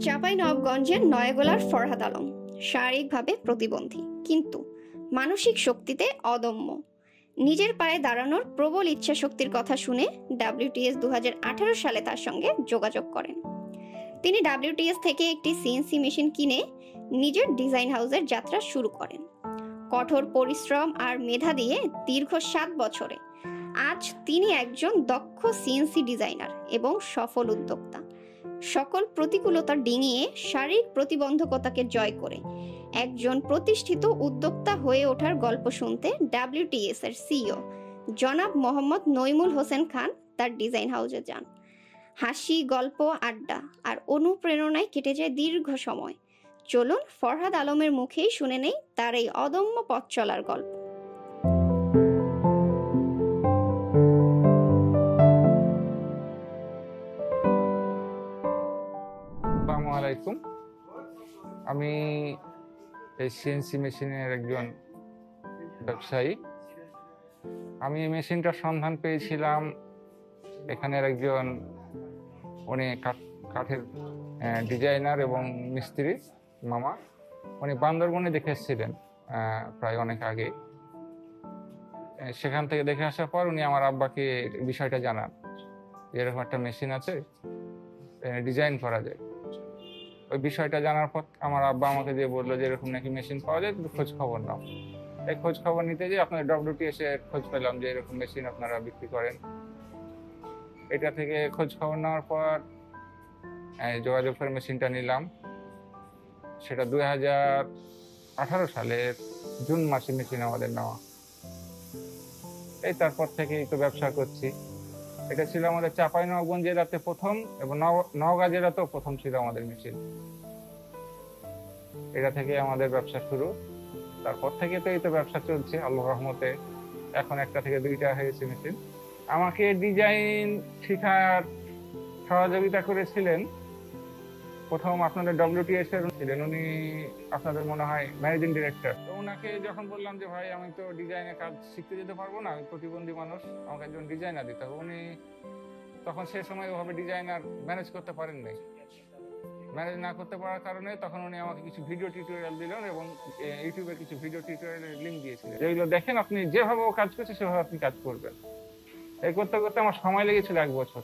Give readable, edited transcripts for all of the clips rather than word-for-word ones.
চাঁপাইনবাবগঞ্জের নয়াগোলার ফরহাদ আলম শারীরিকভাবে প্রতিবন্ধী, কিন্তু মানসিক শক্তিতে অদম্য। নিজের পায়ে দাঁড়ানোর প্রবল ইচ্ছা শক্তির কথা শুনে WTS 2018 সালে তার সঙ্গে যোগাযোগ করেন। তিনি WTS থেকে একটি CNC মেশিন কিনে নিজের ডিজাইন হাউসের যাত্রা শুরু করেন। কঠোর পরিশ্রম আর মেধা দিয়ে দীর্ঘ 7 বছরে আজ তিনি একজন দক্ষ CNC ডিজাইনার এবং সফল উদ্যোক্তা। সকল প্রতিকূলতা ডিঙিয়ে শারীরিক প্রতিবন্ধকতাকে জয় করে একজন প্রতিষ্ঠিত উদ্যোক্তা হয়ে ওঠার গল্প শুনতে WTS এর CEO জনাব মোহাম্মদ নইমুল হোসেন খান তার ডিজাইন হাউসে যান। হাসি, গল্প, আড্ডা আর অনুপ্রেরণায় কেটে যায় দীর্ঘ সময়। চলুন ফরহাদ আলমের মুখেই শুনে নেই তার এই অদম্য পথ চলার গল্প। আসসালামু আলাইকুম। আমি এই CNC মেশিনের একজন ব্যবসায়ী। আমি এই মেশিনটার সন্ধান পেয়েছিলাম এখানের একজন উনি কাঠের ডিজাইনার এবং মিস্ত্রি মামা। উনি বান্দরবনে দেখে এসেছিলেন প্রায় অনেক আগে। সেখান থেকে দেখে আসার পর উনি আমার আব্বাকে বিষয়টা জানান, এরকম একটা মেশিন আছে, ডিজাইন করা যায়। ওই বিষয়টা জানার পর আমার আব্বা আমাকে দিয়ে বললো যে এরকম নাকি মেশিন পাওয়া যায়, খোঁজ খবর নাও। এই খোঁজ খবর নিতে যে আপনার WTS এর খোঁজ পেলাম যে এরকম মেশিন আপনারা বিক্রি করেন। এটা থেকে খোঁজ খবর নেওয়ার পর যোগাযোগ করে মেশিনটা নিলাম। সেটা 2018 সালের জুন মাসে মেশিন আমাদের নেওয়া। এই তারপর থেকেই তো ব্যবসা করছি। এটা ছিল আমাদের চাঁপাইনবাবগঞ্জ জেলাতে প্রথম এবং নওগাঁ জেলাতেও প্রথম ছিল আমাদের মেশিন। এটা থেকে আমাদের ব্যবসা শুরু। তারপর থেকে তো এই তো ব্যবসা চলছে আল্লাহর রহমতে। এখন একটা থেকে 2টা হয়েছে মেশিন। আমাকে ডিজাইন শেখার সহযোগিতা করেছিলেন প্রথম আপনাদের WTS এর ছিলেন, উনি আপনাদের মনে হয় ম্যানেজিং ডিরেক্টর। তো ওনাকে যখন বললাম যে ভাই আমি তো ডিজাইনের কাজ শিখতে যেতে পারবো না, আমি প্রতিবন্ধী মানুষ, আমাকে একজন ডিজাইনার দিতে হবে। উনি তখন সে সময় ওভাবে ডিজাইনার ম্যানেজ করতে পারেন নাই। ম্যানেজ না করতে পারার কারণে তখন উনি আমাকে কিছু ভিডিও টিউটোরিয়াল দিলেন এবং ইউটিউবে কিছু ভিডিও টিউটোরিয়ালের লিঙ্ক দিয়েছিলেন, যেগুলো দেখেন আপনি যেভাবে ও কাজ করছে সেভাবে আপনি কাজ করবেন। এই করতে করতে আমার সময় লেগেছিল 1 বছর,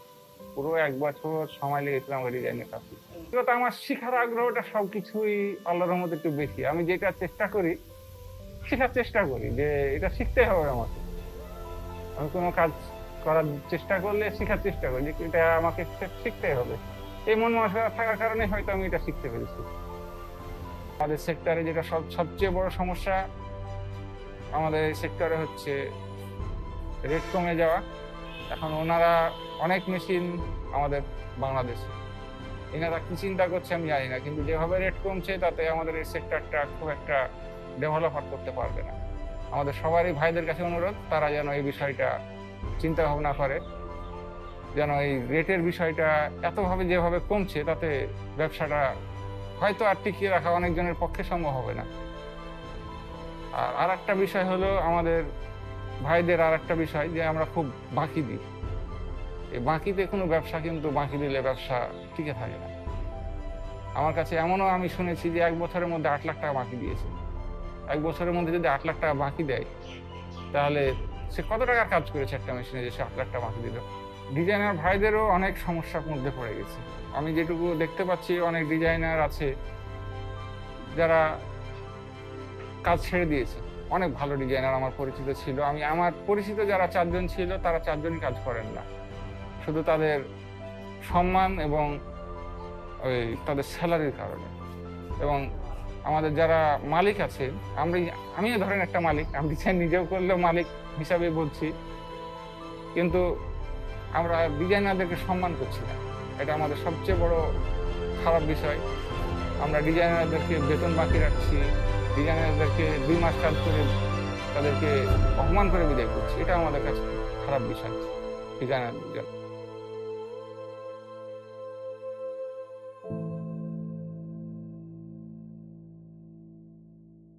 পুরো 1 বছর সময় লেগেছিল আমার ডিজাইনের কাজ। তো আমার শিখার আগ্রহটা সবকিছুই আল্লাহর রহমতে একটু বেশি। আমি যেটা চেষ্টা করি, শেখার চেষ্টা করি যে এটা শিখতে হবে আমাকে। আমি কোনো কাজ করার চেষ্টা করলে শেখার চেষ্টা করি যে এটা আমাকে শিখতে হবে। এই মন মানসিকতা থাকার কারণে হয়তো আমি এটা শিখতে পেরেছি। আমাদের সেক্টরে যেটা সবচেয়ে বড় সমস্যা আমাদের এই সেক্টরে হচ্ছে রেট কমে যাওয়া। এখন ওনারা অনেক মেশিন আমাদের বাংলাদেশে, এনারা কি চিন্তা করছে আমি জানি না, কিন্তু যেভাবে রেট কমছে তাতে আমাদের এই সেক্টরটা খুব একটা ডেভেলপ করতে পারবে না। আমাদের সবারই ভাইদের কাছে অনুরোধ, তারা যেন এই বিষয়টা চিন্তা ভাবনা করে, যেন এই রেটের বিষয়টা এতভাবে যেভাবে কমছে তাতে ব্যবসাটা হয়তো আর টিকিয়ে রাখা অনেকজনের পক্ষে সম্ভব হবে না। আর একটা বিষয় হলো আমাদের ভাইদের আর একটা বিষয় যে আমরা খুব বাকি দিই। এই বাকিতে কোনো ব্যবসা, কিন্তু বাকি দিলে ব্যবসা টিকে থাকে না। আমার কাছে এমনও আমি শুনেছি যে 1 বছরের মধ্যে 8 লাখ টাকা বাকি দিয়েছে। 1 বছরের মধ্যে যদি 8 লাখ টাকা বাকি দেয় তাহলে সে কত টাকার কাজ করেছে একটা মেশিনে যে সে 8 লাখ টাকা বাকি দিল। ডিজাইনার ভাইদেরও অনেক সমস্যার মধ্যে পড়ে গেছে। আমি যেটুকু দেখতে পাচ্ছি অনেক ডিজাইনার আছে যারা কাজ ছেড়ে দিয়েছে। অনেক ভালো ডিজাইনার আমার পরিচিত ছিল। আমার পরিচিত যারা 4 জন ছিল তারা 4 জনই কাজ করেন না, শুধু তাদের সম্মান এবং ওই তাদের স্যালারির কারণে। এবং আমাদের যারা মালিক আছে, আমিও ধরেন একটা মালিক, আমি ডিজাইন নিজেও করলেও মালিক হিসাবে বলছি, কিন্তু আমরা ডিজাইনারদেরকে সম্মান করছি না। এটা আমাদের সবচেয়ে বড় খারাপ বিষয়। আমরা ডিজাইনারদেরকে বেতন বাকি রাখছি, ডিজাইনারদেরকে 2 মাস কাজ করে তাদেরকে অপমান করে বিদায় করছি। এটা আমাদের কাছে খারাপ বিষয় ডিজাইনারদের।